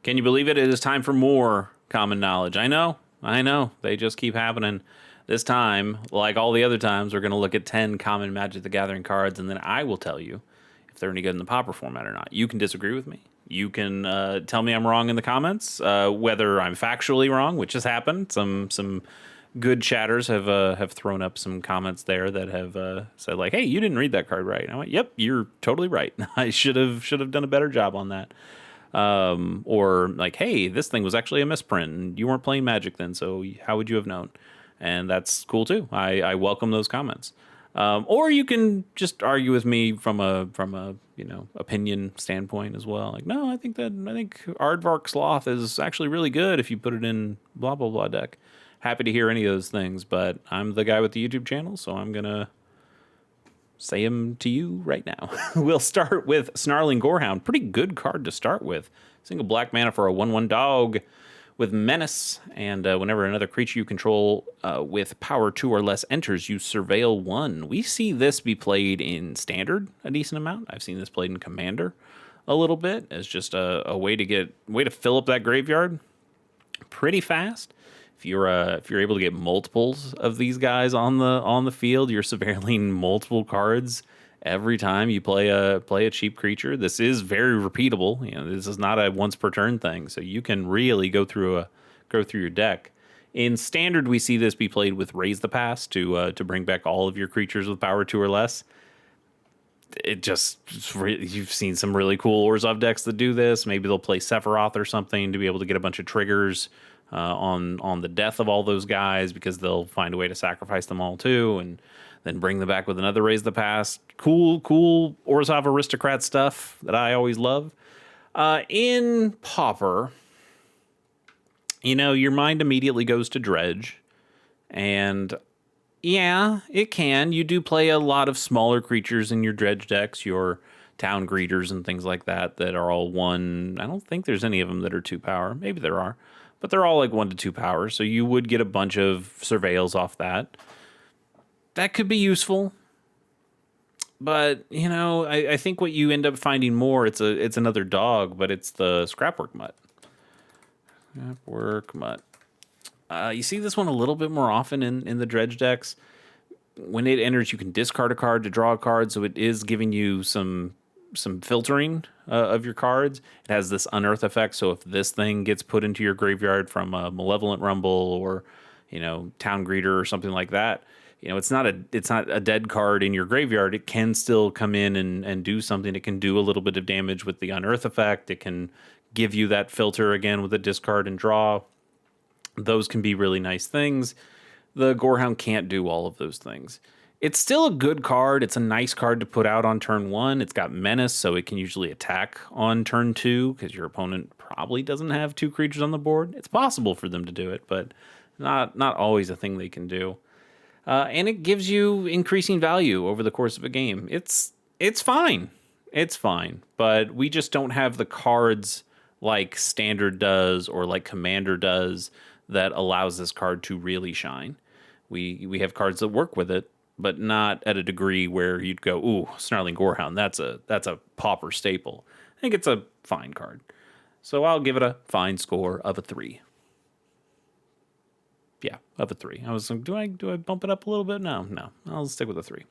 Can you believe it? It is time for more common knowledge. I know. They just keep happening. This time, like all the other times, we're going to look at 10 common Magic the Gathering cards, and then I will tell you if they're any good in the Pauper format or not. You can disagree with me. You can tell me I'm wrong in the comments, whether I'm factually wrong, which has happened. Some good chatters have thrown up some comments there that have said like, "Hey, you didn't read that card right." And I went, "Yep, you're totally right. I should have done a better job on that." Or like, "Hey, this thing was actually a misprint, and you weren't playing Magic then, so how would you have known?" And that's cool too. I welcome those comments. Or you can just argue with me from a opinion standpoint as well. Like, no, I think Aardvark Sloth is actually really good if you put it in blah blah blah deck. Happy to hear any of those things, but I'm the guy with the YouTube channel, so I'm gonna say them to you right now. We'll start with Snarling Gorehound. Pretty good card to start with. Single black mana for a 1/1 dog with menace, and whenever another creature you control with power 2 or less enters, you surveil 1. We see this be played in Standard a decent amount. I've seen this played in Commander a little bit as just a way to fill up that graveyard pretty fast. If you're able to get multiples of these guys on the field, you're surveilling multiple cards every time you play a cheap creature. This is very repeatable. This is not a once per turn thing, so you can really go through your deck. In Standard, we see this be played with Raise the Pass to bring back all of your creatures with power 2 or less. You've seen some really cool Orzhov decks that do this. Maybe they'll play Sephiroth or something to be able to get a bunch of triggers on the death of all those guys, because they'll find a way to sacrifice them all too, and then bring them back with another Raise the Past. Cool Orzhov Aristocrat stuff that I always love. In Pauper, your mind immediately goes to Dredge. And yeah, it can. You do play a lot of smaller creatures in your Dredge decks, your Town Greeters and things like that are all 1. I don't think there's any of them that are 2 power. Maybe there are. But they're all like 1 to 2 power. So you would get a bunch of surveils off that. That could be useful, but I think what you end up finding more, it's another dog, but it's the Scrapwork Mutt. Scrapwork Mutt. You see this one a little bit more often in the Dredge decks. When it enters, you can discard a card to draw a card, so it is giving you some filtering of your cards. It has this unearth effect, so if this thing gets put into your graveyard from a Malevolent Rumble or Town Greeter or something like that. It's not a dead card in your graveyard. It can still come in and do something. It can do a little bit of damage with the unearth effect. It can give you that filter again with a discard and draw. Those can be really nice things. The Gorehound can't do all of those things. It's still a good card. It's a nice card to put out on turn 1. It's got menace, so it can usually attack on turn 2 because your opponent probably doesn't have 2 creatures on the board. It's possible for them to do it, but not always a thing they can do. And it gives you increasing value over the course of a game. It's fine. It's fine. But we just don't have the cards like Standard does or like Commander does that allows this card to really shine. We have cards that work with it, but not at a degree where you'd go, ooh, Snarling Gorehound, that's a Pauper staple. I think it's a fine card. So I'll give it a fine score of a 3. Yeah, of a 3. I was like, do I bump it up a little bit? No. I'll stick with a 3.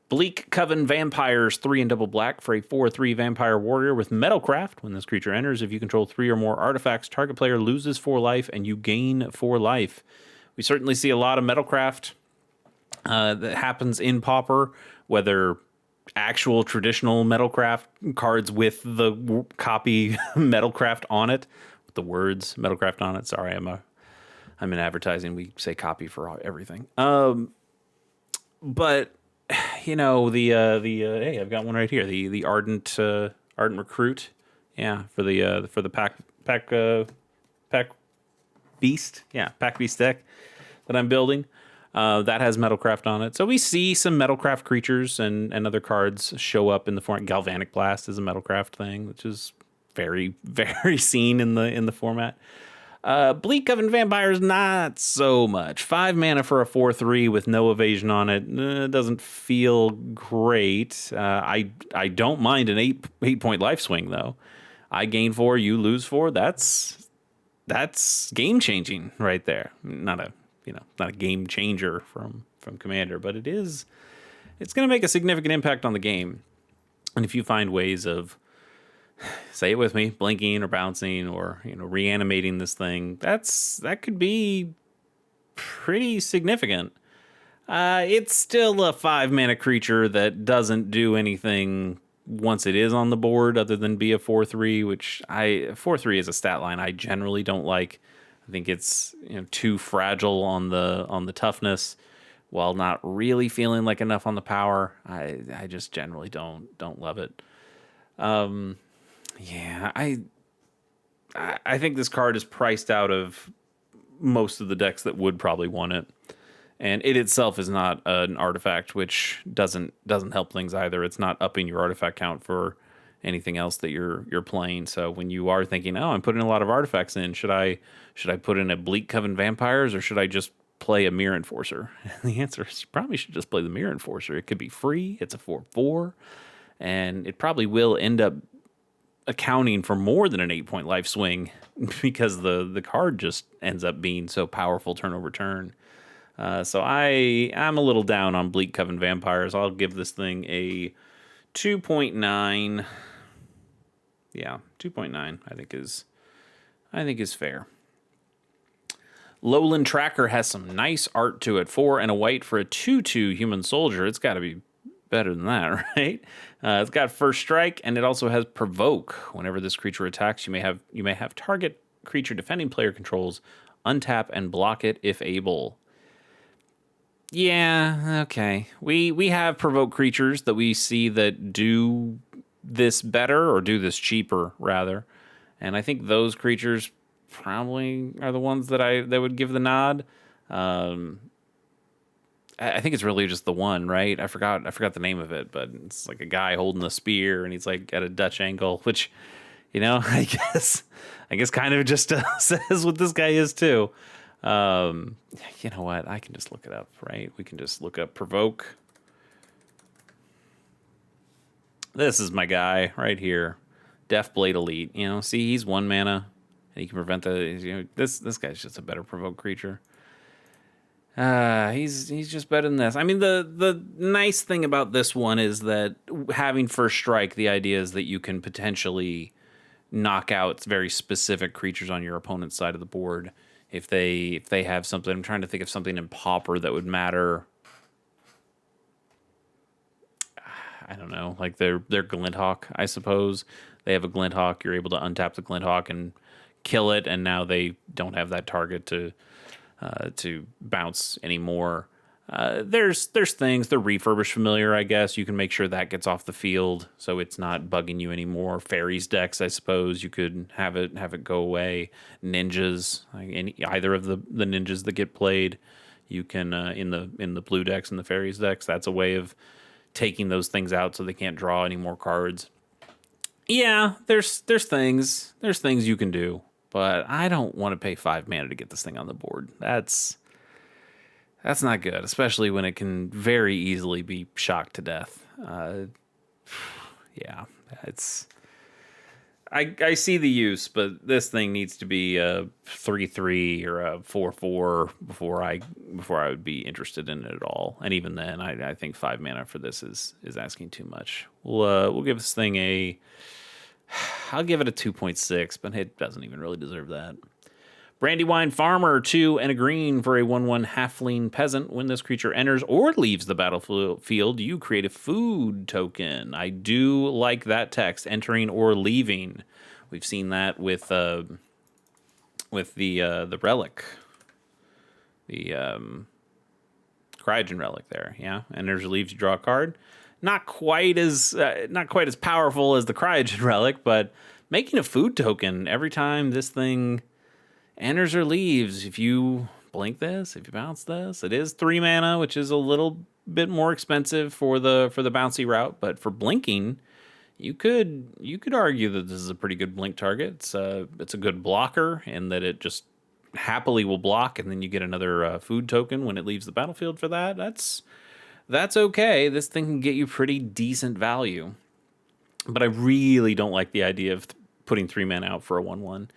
Bleak Coven Vampires, 3 and double black for a 4/3 vampire warrior with Metalcraft. When this creature enters, if you control 3 or more artifacts, target player loses 4 life and you gain 4 life. We certainly see a lot of Metalcraft that happens in Pauper, whether actual traditional Metalcraft cards with the copy Metalcraft on it, with the words Metalcraft on it. Sorry, I'm in advertising. We say copy for everything. But hey, I've got one right here. The ardent recruit. Yeah, for the pack beast. Yeah, pack beast deck that I'm building. That has Metalcraft on it. So we see some Metalcraft creatures and other cards show up in the format. Galvanic Blast is a Metalcraft thing, which is very, very seen in the format. Bleak Coven Vampires, not so much. 5 mana for a 4/3 with no evasion on it. Doesn't feel great. I don't mind an 8 point life swing, though. I gain 4, you lose 4. That's game changing right there. Not a not a game changer from Commander, but it's going to make a significant impact on the game. And if you find ways of, say it with me, blinking or bouncing or reanimating this thing, that could be pretty significant. It's still a 5-mana creature that doesn't do anything once it is on the board other than be a 4/3, which 4/3 is a stat line I generally don't like. I think it's too fragile on the toughness, while not really feeling like enough on the power. I just generally don't love it. Yeah, I think this card is priced out of most of the decks that would probably want it. And it itself is not an artifact, which doesn't help things either. It's not upping your artifact count for anything else that you're playing. So when you are thinking, oh, I'm putting a lot of artifacts in, should I put in a Bleak Coven Vampires, or should I just play a Mirror Enforcer? And the answer is you probably should just play the Mirror Enforcer. It could be free. It's a 4/4, and it probably will end up accounting for more than an 8-point life swing because the card just ends up being so powerful turn over turn. So I'm a little down on Bleak Coven Vampires. I'll give this thing a 2.9. Yeah, 2.9 I think is fair. Lowland Tracker has some nice art to it. 4 and a white for a 2/2 human soldier. It's got to be better than that, right? It's got first strike, and it also has provoke. Whenever this creature attacks, you may have target creature defending player controls untap and block it if able. Yeah, okay. We have provoke creatures that we see that do this better, or do this cheaper rather. And I think those creatures probably are the ones that would give the nod. I think it's really just the one, right? I forgot the name of it, but it's like a guy holding a spear and he's like at a Dutch angle, which I guess kind of just says what this guy is too. You know what? I can just look it up, right? We can just look up provoke. This is my guy right here, Deathblade Elite. See, he's 1 mana, and he can prevent this guy's just a better provoke creature. He's just better than this. I mean, the nice thing about this one is that having first strike, the idea is that you can potentially knock out very specific creatures on your opponent's side of the board. If they have something, I'm trying to think of something in Pauper that would matter. I don't know, like their Glinthawk, I suppose. They have a Glinthawk, you're able to untap the Glinthawk and kill it, and now they don't have that target to bounce anymore. There's things, the refurbished familiar, I guess. You can make sure that gets off the field so it's not bugging you anymore. Fairies decks, I suppose, you could have it go away. Ninjas, either of the ninjas that get played, you can in the blue decks and the fairies decks. That's a way of taking those things out so they can't draw any more cards. Yeah, there's things you can do, but I don't want to pay 5 mana to get this thing on the board. That's not good, especially when it can very easily be shocked to death. Yeah, I see the use, but this thing needs to be a 3/3 or a 4/4 before I would be interested in it at all. And even then, I think 5 mana for this is asking too much. We'll give this thing I'll give it a 2.6, but it doesn't even really deserve that. Brandywine Farmer, 2 and a green for a 1/1 halfling peasant. When this creature enters or leaves the battlefield, you create a food token. I do like that text, entering or leaving. We've seen that with the relic, the Cryogen relic there. Yeah, enters or leaves, you draw a card. Not quite as powerful as the Cryogen relic, but making a food token every time this thing enters or leaves. If you blink this, if you bounce this, it is 3 mana, which is a little bit more expensive for the bouncy route. But for blinking, you could argue that this is a pretty good blink target. It's a good blocker in that it just happily will block, and then you get another food token when it leaves the battlefield for that. That's okay. This thing can get you pretty decent value. But I really don't like the idea of putting 3 mana out for a 1/1.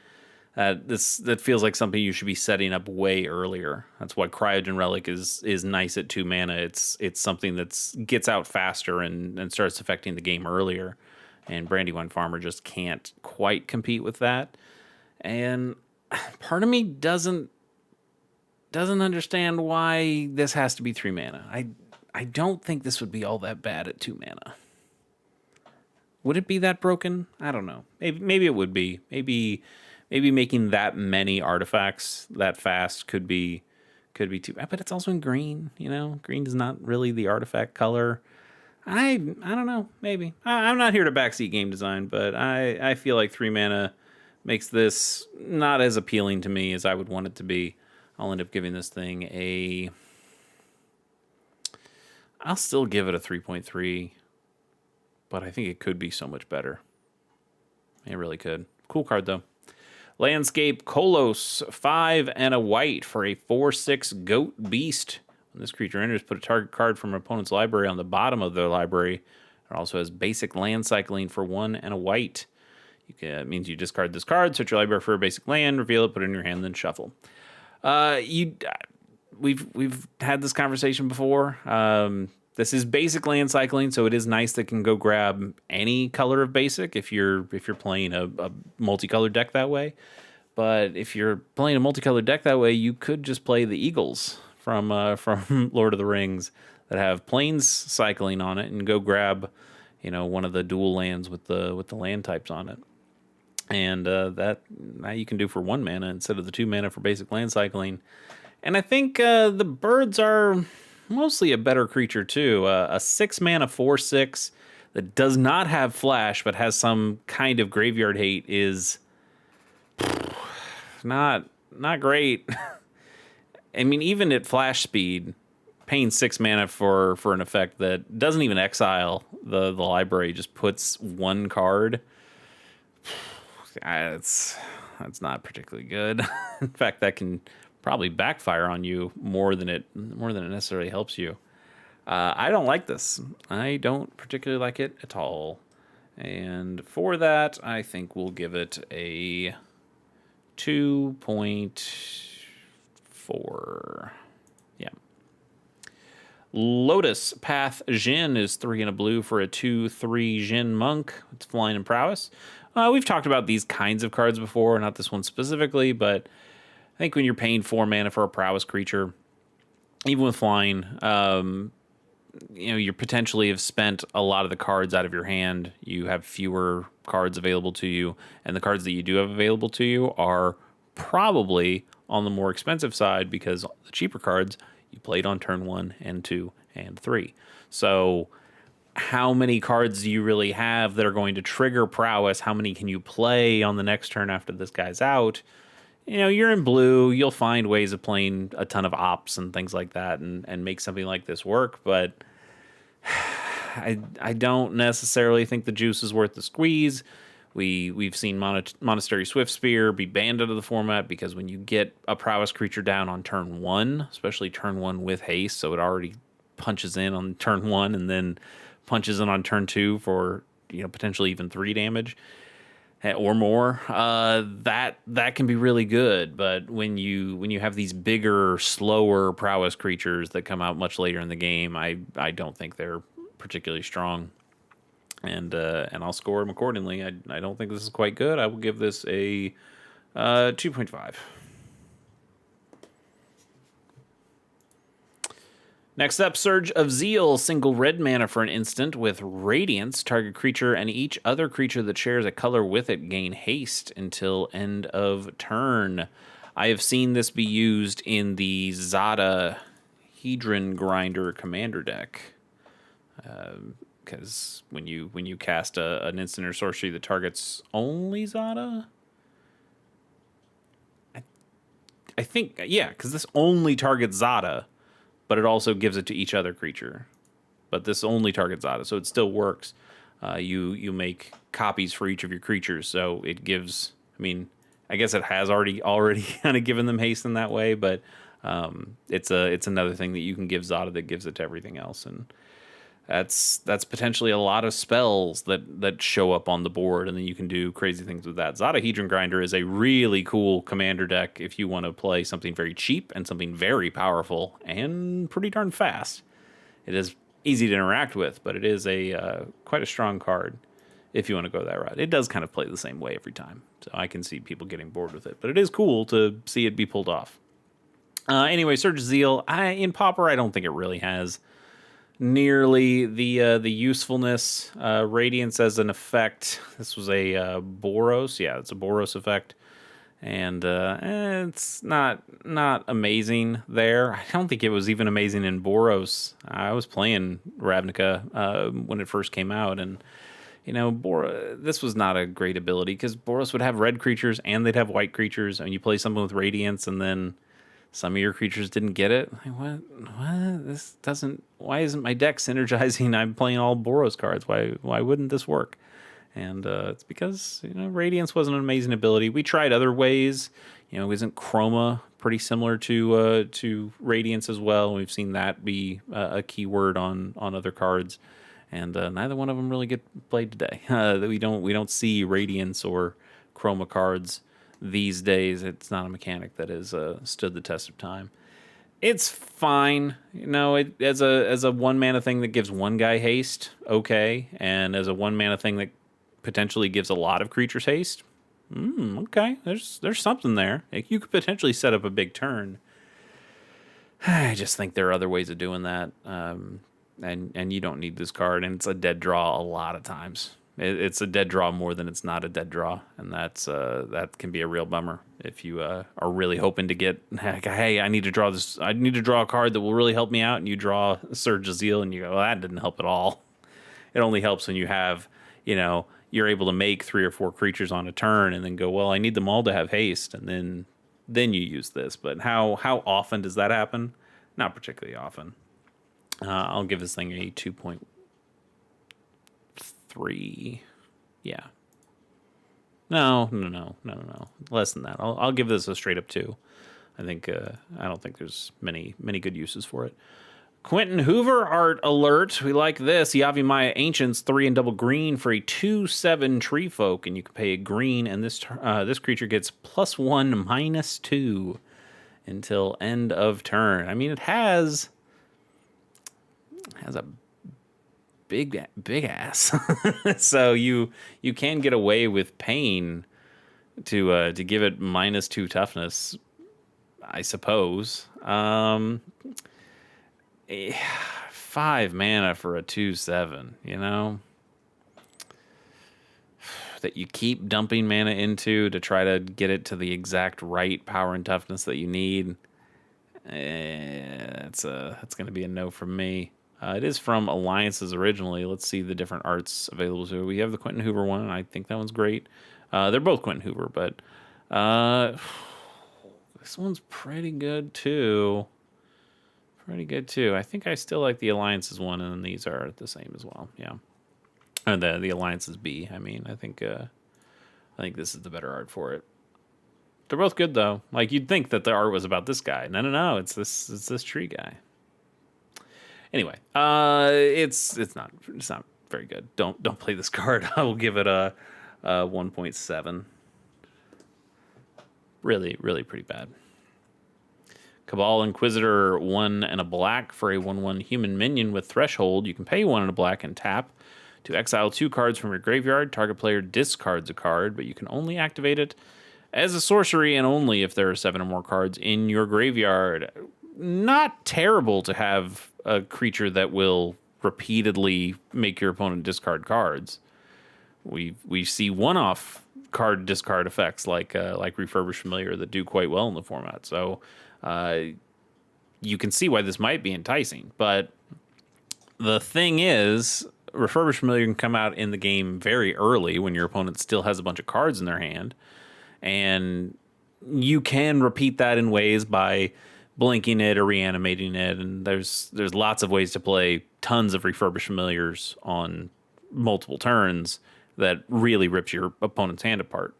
That feels like something you should be setting up way earlier. That's why Cryogen Relic is nice at 2 mana. It's something that's gets out faster and starts affecting the game earlier. And Brandywine Farmer just can't quite compete with that. And part of me doesn't understand why this has to be 3 mana. I don't think this would be all that bad at 2 mana. Would it be that broken? I don't know. Maybe it would be. Maybe making that many artifacts that fast could be too bad. But it's also in green. Green is not really the artifact color. I don't know. Maybe I'm not here to backseat game design, but I feel like 3 mana makes this not as appealing to me as I would want it to be. I'll end up giving this thing I'll still give it a 3.3, but I think it could be so much better. It really could. Cool card, though. Landscape Kolos, 5 and a white for a 4/6 Goat Beast. When this creature enters, put a target card from an opponent's library on the bottom of their library. It also has basic land cycling for 1 and a white. It means you discard this card, search your library for a basic land, reveal it, put it in your hand, then shuffle. We've had this conversation before. This is basic land cycling, so it is nice that can go grab any color of basic if you're playing a multicolored deck that way. But if you're playing a multicolored deck that way, you could just play the Eagles from Lord of the Rings that have plains cycling on it and go grab one of the dual lands with the land types on it. And that now you can do for 1 mana instead of the 2 mana for basic land cycling. And I think the birds are mostly a better creature too. A 6 mana 4/6 that does not have flash but has some kind of graveyard hate is not great. I mean, even at flash speed, paying 6 mana for an effect that doesn't even exile the library, just puts 1 card. That's not particularly good. In fact, that can probably backfire on you more than it necessarily helps you. I don't like this. I don't particularly like it at all. And for that, I think we'll give it a 2.4. Yeah. Lotus Path Jin is 3 and a blue for a 2/3 Jin Monk. It's flying and prowess. We've talked about these kinds of cards before, not this one specifically, but I think when you're paying 4 mana for a prowess creature, even with flying, you potentially have spent a lot of the cards out of your hand. You have fewer cards available to you, and the cards that you do have available to you are probably on the more expensive side because the cheaper cards you played on turn 1 and 2 and 3. So how many cards do you really have that are going to trigger prowess? How many can you play on the next turn after this guy's out? You're in blue. You'll find ways of playing a ton of ops and things like that and make something like this work. But I don't necessarily think the juice is worth the squeeze. We've seen Monastery Swiftspear be banned out of the format because when you get a prowess creature down on turn 1, especially turn 1 with haste, so it already punches in on turn 1 and then punches in on turn 2 for potentially even 3 damage or more, that can be really good. But when you have these bigger, slower prowess creatures that come out much later in the game, I don't think they're particularly strong. And I'll score them accordingly. I don't think this is quite good. I will give this a 2.5. Next up, Surge of Zeal, single red mana for an instant with Radiance. Target creature and each other creature that shares a color with it gain haste until end of turn. I have seen this be used in the Zada Hedron Grinder Commander deck. Because when you cast an instant or sorcery that targets only Zada, I think, yeah, because this only targets Zada, but it also gives it to each other creature. But this only targets Zada, so it still works. You make copies for each of your creatures, so it gives. I mean, I guess it has already kind of given them haste in that way, but it's another thing that you can give Zada that gives it to everything else. And That's potentially a lot of spells that show up on the board, and then you can do crazy things with that. Zadahedron Grinder is a really cool commander deck if you want to play something very cheap and something very powerful and pretty darn fast. It is easy to interact with, but it is a quite a strong card if you want to go that route. It does kind of play the same way every time, so I can see people getting bored with it, but it is cool to see it be pulled off. Anyway, Surge Zeal, in Pauper, I don't think it really has nearly the usefulness. Radiance as an effect. This was a Boros. Yeah, it's a Boros effect, and it's not amazing there. I don't think it was even amazing in Boros. I was playing Ravnica when it first came out, and this was not a great ability because Boros would have red creatures and they'd have white creatures, and you play something with Radiance, and then some of your creatures didn't get it. Like, what? This doesn't. Why isn't my deck synergizing? I'm playing all Boros cards. Why wouldn't this work? And it's because Radiance wasn't an amazing ability. We tried other ways. Isn't Chroma pretty similar to Radiance as well? We've seen that be a keyword on other cards, and neither one of them really get played today. We don't see Radiance or Chroma cards these days. It's not a mechanic that has stood the test of time. It's fine, as a 1 mana thing that gives one guy haste, okay, and as a 1 mana thing that potentially gives a lot of creatures haste, okay. There's something there. You could potentially set up a big turn. I just think there are other ways of doing that, and you don't need this card, and it's a dead draw a lot of times. It's a dead draw more than it's not a dead draw, and that can be a real bummer if you are really hoping to get, hey, I need to draw this. I need to draw a card that will really help me out, and you draw Surge of Zeal, and you go, well, that didn't help at all. It only helps when you have, you're able to make 3 or 4 creatures on a turn, and then go, well, I need them all to have haste, and then you use this. But how often does that happen? Not particularly often. I'll give this thing a 2.3. Yeah. No. Less than that. I'll give this a straight up 2. I think I don't think there's many good uses for it. Quentin Hoover art alert. We like this. Yavimaya Ancients 3 and double green for a 2/7 tree folk, and you can pay a green, and this creature gets +1/-2 until end of turn. I mean, it has a big ass, so you can get away with paying to give it -2 toughness, I suppose. 5 mana for a 2/7, that you keep dumping mana into to try to get it to the exact right power and toughness that you need. It's going to be a no from me. It is from Alliances originally. Let's see the different arts available. So we have the Quentin Hoover one, and I think that one's great. They're both Quentin Hoover, but this one's pretty good too. I think I still like the Alliances one, and then these are the same as well. Yeah, and the Alliances B. I mean, I think this is the better art for it. They're both good though. Like, you'd think that the art was about this guy. No. It's this tree guy. Anyway, it's not very good. Don't play this card. I will give it a 1.7. Really pretty bad. Cabal Inquisitor 1 and a black for a 1/1 human minion with Threshold. You can pay 1 and a black and tap to exile 2 cards from your graveyard. Target player discards a card, but you can only activate it as a sorcery and only if there are 7 or more cards in your graveyard. Not terrible to have a creature that will repeatedly make your opponent discard cards. We see one-off card discard effects like Refurbished Familiar that do quite well in the format. So you can see why this might be enticing. But the thing is, Refurbished Familiar can come out in the game very early when your opponent still has a bunch of cards in their hand, and you can repeat that in ways by blinking it or reanimating it, and there's lots of ways to play tons of Refurbished Familiars on multiple turns that really rips your opponent's hand apart.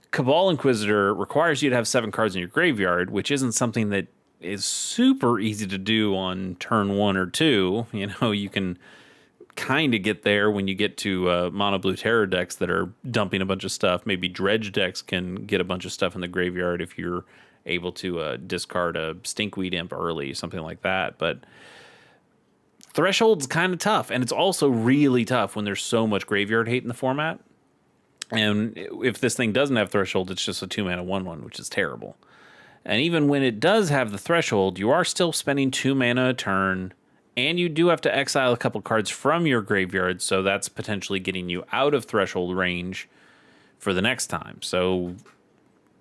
Cabal Inquisitor requires you to have 7 cards in your graveyard, which isn't something that is super easy to do on turn 1 or 2. You can kind of get there when you get to mono blue terror decks that are dumping a bunch of stuff. Maybe dredge decks can get a bunch of stuff in the graveyard if you're able to discard a stinkweed imp early, something like that. But Threshold's kind of tough, and it's also really tough when there's so much graveyard hate in the format. And if this thing doesn't have Threshold, it's just a 2-mana 1/1, which is terrible. And even when it does have the Threshold, you are still spending 2 mana a turn, and you do have to exile a couple cards from your graveyard, so that's potentially getting you out of Threshold range for the next time. So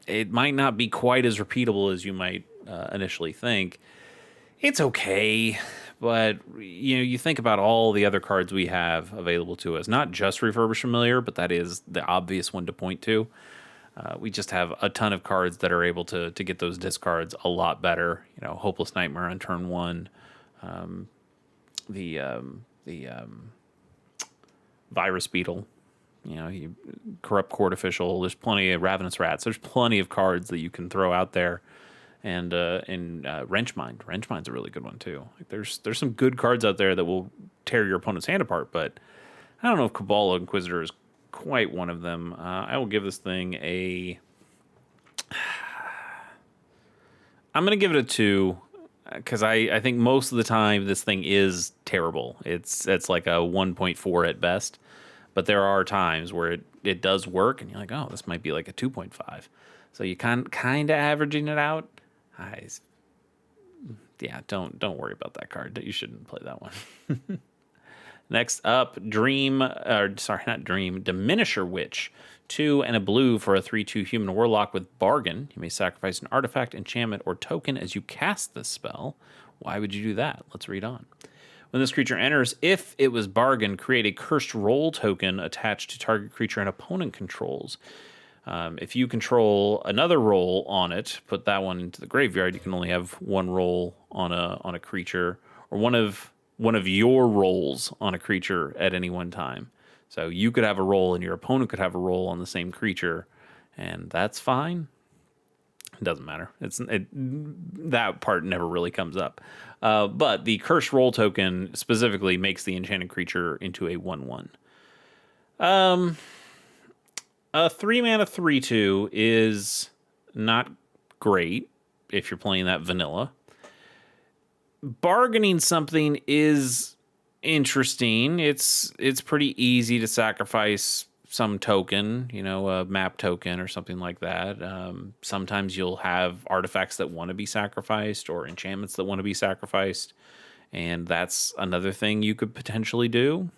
it might not be quite as repeatable as you might initially think. It's okay, but you think about all the other cards we have available to us. Not just Refurbished Familiar, but that is the obvious one to point to. We just have a ton of cards that are able to get those discards a lot better. Hopeless Nightmare on turn 1, the Virus Beetle, Corrupt Court Official. There's plenty of Ravenous Rats. There's plenty of cards that you can throw out there. And Wrenchmind. Wrenchmind's a really good one too. Like there's some good cards out there that will tear your opponent's hand apart, but I don't know if Cabal Inquisitor is quite one of them. I will give this thing I'm going to give it a 2 because I think most of the time this thing is terrible. It's like a 1.4 at best, but there are times where it does work, and you're like, oh, this might be like a 2.5. So you kind of averaging it out. Don't worry about that card. You shouldn't play that one. Next up, Diminisher Witch. 2 and a blue for a 3/2 human warlock with Bargain. You may sacrifice an artifact, enchantment, or token as you cast this spell. Why would you do that? Let's read on. When this creature enters, if it was Bargain, create a Cursed Roll token attached to target creature an opponent controls. If you control another roll on it, put that one into the graveyard. You can only have one roll on a creature, or one of your rolls on a creature at any one time. So you could have a roll, and your opponent could have a roll on the same creature, and that's fine. It doesn't matter. That part never really comes up. But the Cursed Roll token specifically makes the enchanted creature into a 1/1. A 3-mana 3/2 is not great if you're playing that vanilla. Bargaining something is interesting. It's pretty easy to sacrifice some token, a map token or something like that. Sometimes you'll have artifacts that want to be sacrificed or enchantments that want to be sacrificed, and that's another thing you could potentially do.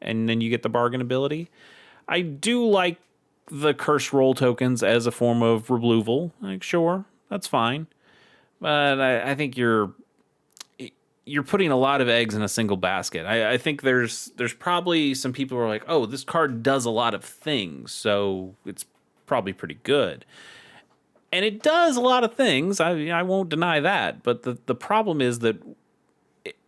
And then you get the bargain ability. I do like the Cursed Roll tokens as a form of removal. Like, sure, that's fine. But I think you're putting a lot of eggs in a single basket. I think there's probably some people who are like, oh, this card does a lot of things, so it's probably pretty good. And it does a lot of things. I won't deny that. But the problem is that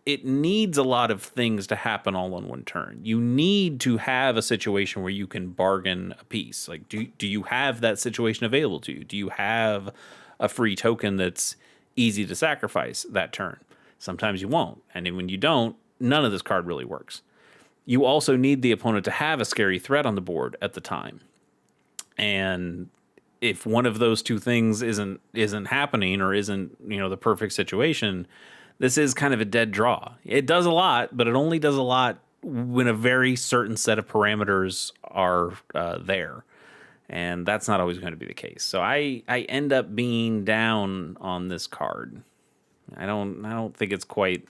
it needs a lot of things to happen all on one turn. You need to have a situation where you can bargain a piece. Like, do you have that situation available to you? Do you have a free token that's easy to sacrifice that turn? Sometimes you won't. And then when you don't, none of this card really works. You also need the opponent to have a scary threat on the board at the time. And if one of those two things isn't happening or isn't, the perfect situation, this is kind of a dead draw. It does a lot, but it only does a lot when a very certain set of parameters are there. And that's not always going to be the case. So I end up being down on this card. I don't think it's quite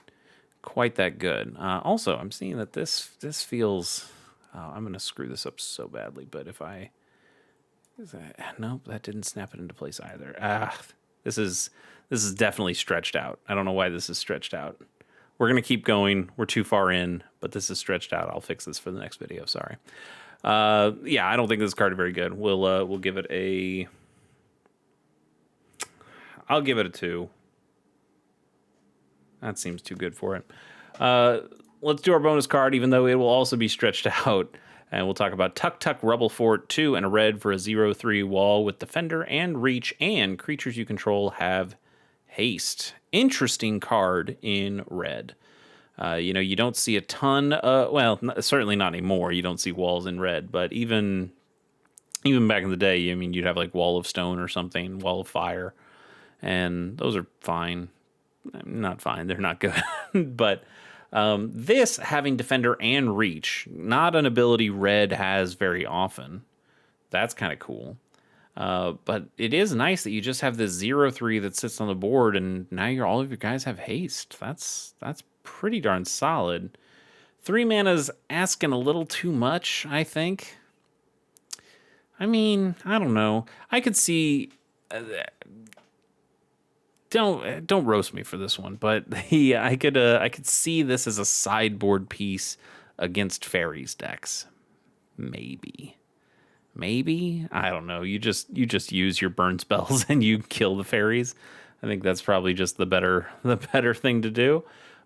that good. Also, I'm seeing that this feels. I'm going to screw this up so badly. But nope, that didn't snap it into place either. This is definitely stretched out. I don't know why this is stretched out. We're going to keep going. We're too far in, but this is stretched out. I'll fix this for the next video. Sorry. I don't think this card is very good. We'll give it a. I'll give it a 2. That seems too good for it. Let's do our bonus card, even though it will also be stretched out. And we'll talk about Tuk Tuk Rebel Fort, 2 and a red for a 0/3 wall with Defender and Reach, and creatures you control have haste. Interesting card in red. You don't see a ton. Well, certainly not anymore. You don't see walls in red, but even back in the day, I mean, you'd have like wall of stone or something, wall of fire, and those are fine. Not fine. They're not good, but this having defender and reach, not an ability red has very often. That's kind of cool. But it is nice that you just have this 0/3 that sits on the board, and now all of your guys have haste. That's pretty darn solid. 3 mana's asking a little too much, I think. I mean, I don't know. I could see. Don't roast me for this one, but I could see this as a sideboard piece against fairies decks. Maybe I don't know. You just use your burn spells and you kill the fairies. I think that's probably just the better thing to do.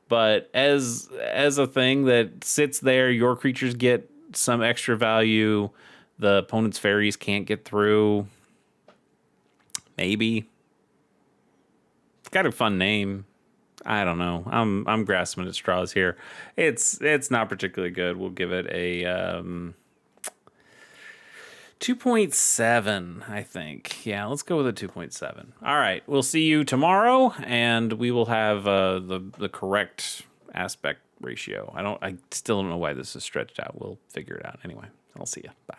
But as a thing that sits there, your creatures get some extra value. The opponent's fairies can't get through. Maybe. It's got a fun name. I don't know. I'm grasping at straws here. It's not particularly good. We'll give it a 2.7, I think. Yeah, let's go with a 2.7. All right, we'll see you tomorrow, and we will have the correct aspect ratio. I still don't know why this is stretched out. We'll figure it out anyway. I'll see you. Bye.